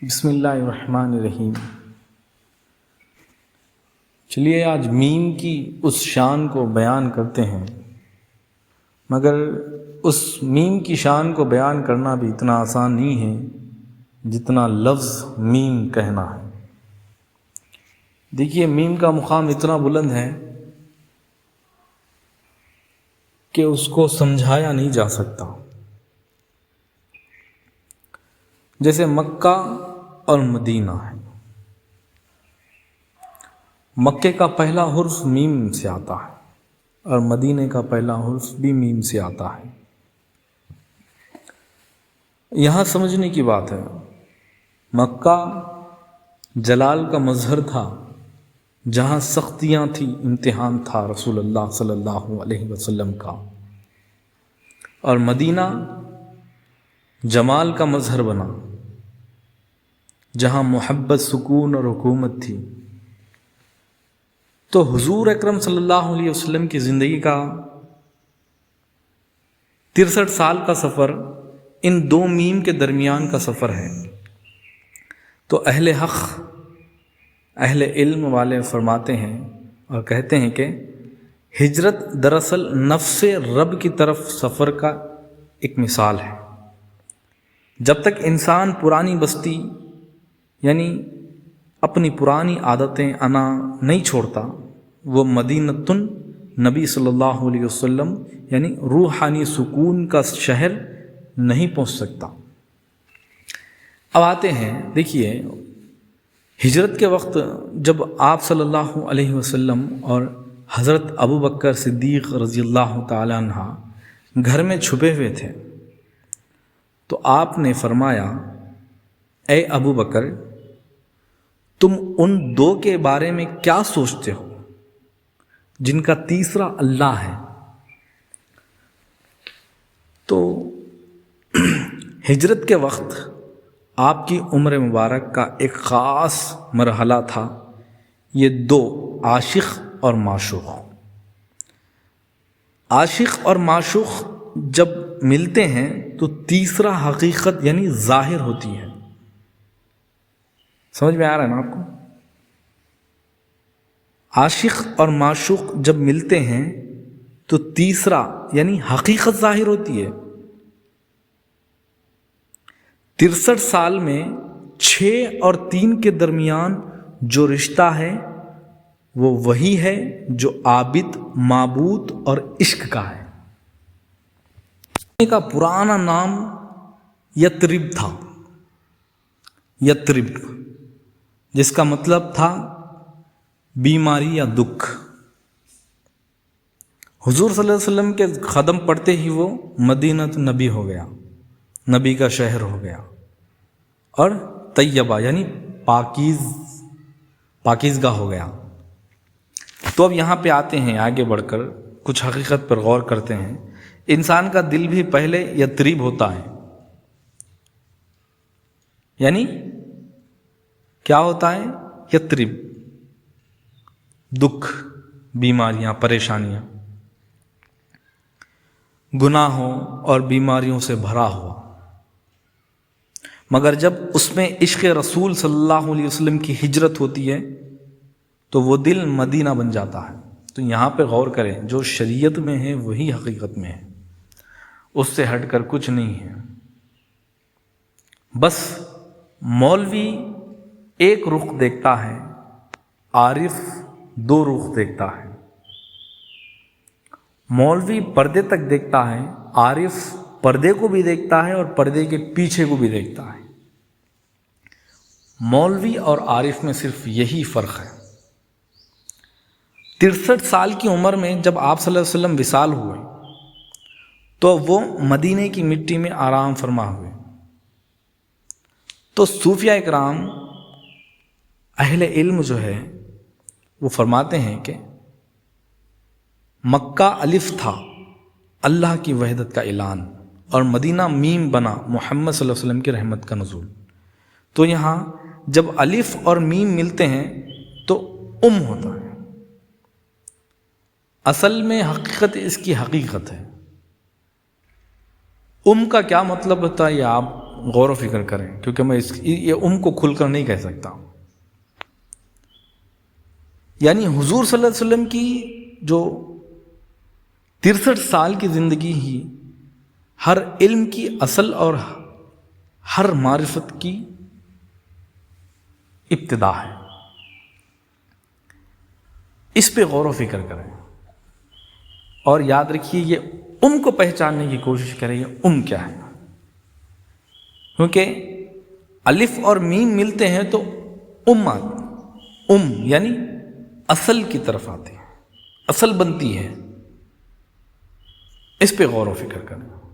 بسم اللہ الرحمن الرحیم۔ چلیے آج میم کی اس شان کو بیان کرتے ہیں، مگر اس میم کی شان کو بیان کرنا بھی اتنا آسان نہیں ہے جتنا لفظ میم کہنا ہے۔ دیکھیے میم کا مقام اتنا بلند ہے کہ اس کو سمجھایا نہیں جا سکتا۔ جیسے مکہ اور مدینہ ہے، مکے کا پہلا حرف میم سے آتا ہے اور مدینے کا پہلا حرف بھی میم سے آتا ہے۔ یہاں سمجھنے کی بات ہے، مکہ جلال کا مظہر تھا، جہاں سختیاں تھیں، امتحان تھا رسول اللہ صلی اللہ علیہ وسلم کا، اور مدینہ جمال کا مظہر بنا، جہاں محبت، سکون اور حکومت تھی۔ تو حضور اکرم صلی اللہ علیہ وسلم کی زندگی کا 63 سال کا سفر ان دو میم کے درمیان کا سفر ہے۔ تو اہل حق، اہل علم والے فرماتے ہیں اور کہتے ہیں کہ ہجرت دراصل نفس رب کی طرف سفر کا ایک مثال ہے۔ جب تک انسان پرانی بستی یعنی اپنی پرانی عادتیں انا نہیں چھوڑتا، وہ مدینۃ نبی صلی اللہ علیہ وسلم یعنی روحانی سکون کا شہر نہیں پہنچ سکتا۔ اب آتے ہیں، دیکھیے ہجرت کے وقت جب آپ صلی اللہ علیہ وسلم اور حضرت ابو بکر صدیق رضی اللہ تعالی عنہ گھر میں چھپے ہوئے تھے، تو آپ نے فرمایا، اے ابو بکر، تم ان دو کے بارے میں کیا سوچتے ہو جن کا تیسرا اللہ ہے؟ تو ہجرت کے وقت آپ کی عمر مبارک کا ایک خاص مرحلہ تھا، یہ دو، عاشق اور معشوق۔ عاشق اور معشوق جب ملتے ہیں تو تیسرا حقیقت یعنی ظاہر ہوتی ہے۔ سمجھ میں آ رہا ہے نا آپ کو؟ عاشق اور معشوق جب ملتے ہیں تو تیسرا یعنی حقیقت ظاہر ہوتی ہے۔ 63 سال میں 6 اور 3 کے درمیان جو رشتہ ہے وہ وہی ہے جو عابد، معبود اور عشق کا ہے۔ کا پرانا نام یترب تھا، یترب، جس کا مطلب تھا بیماری یا دکھ۔ حضور صلی اللہ علیہ وسلم کے قدم پڑتے ہی وہ مدینہ نبی ہو گیا، نبی کا شہر ہو گیا، اور طیبہ یعنی پاکیزگاہ ہو گیا۔ تو اب یہاں پہ آتے ہیں، آگے بڑھ کر کچھ حقیقت پر غور کرتے ہیں۔ انسان کا دل بھی پہلے یتریب ہوتا ہے، یعنی کیا ہوتا ہے؟ یتریب، دکھ، بیماریاں، پریشانیاں، گناہوں اور بیماریوں سے بھرا ہوا۔ مگر جب اس میں عشق رسول صلی اللہ علیہ وسلم کی ہجرت ہوتی ہے تو وہ دل مدینہ بن جاتا ہے۔ تو یہاں پہ غور کریں، جو شریعت میں ہے وہی حقیقت میں ہے، اس سے ہٹ کر کچھ نہیں ہے۔ بس مولوی ایک رخ دیکھتا ہے، عارف 2 رخ دیکھتا ہے۔ مولوی پردے تک دیکھتا ہے، عارف پردے کو بھی دیکھتا ہے اور پردے کے پیچھے کو بھی دیکھتا ہے۔ مولوی اور عارف میں صرف یہی فرق ہے۔ 63 سال کی عمر میں جب آپ صلی اللہ علیہ وسلم وصال ہوئے تو وہ مدینے کی مٹی میں آرام فرما ہوئے۔ تو صوفیہ اکرام، اہل علم جو ہے، وہ فرماتے ہیں کہ مکہ الف تھا، اللہ کی وحدت کا اعلان، اور مدینہ میم بنا، محمد صلی اللہ علیہ وسلم کی رحمت کا نزول۔ تو یہاں جب الف اور میم ملتے ہیں تو ہوتا ہے۔ اصل میں حقیقت اس کی حقیقت ہے۔ کا کیا مطلب ہوتا ہے یہ آپ غور و فکر کریں، کیونکہ میں یہ کو کھل کر نہیں کہہ سکتا ہوں۔ یعنی حضور صلی اللہ علیہ وسلم کی جو 63 سال کی زندگی ہی ہر علم کی اصل اور ہر معرفت کی ابتدا ہے۔ اس پہ غور و فکر کریں اور یاد رکھیے یہ کو پہچاننے کی کوشش کریں، یہ کیا ہے، کیونکہ الف اور میم ملتے ہیں تو یعنی اصل کی طرف آتے ہیں، اصل بنتی ہے۔ اس پہ غور و فکر کریں۔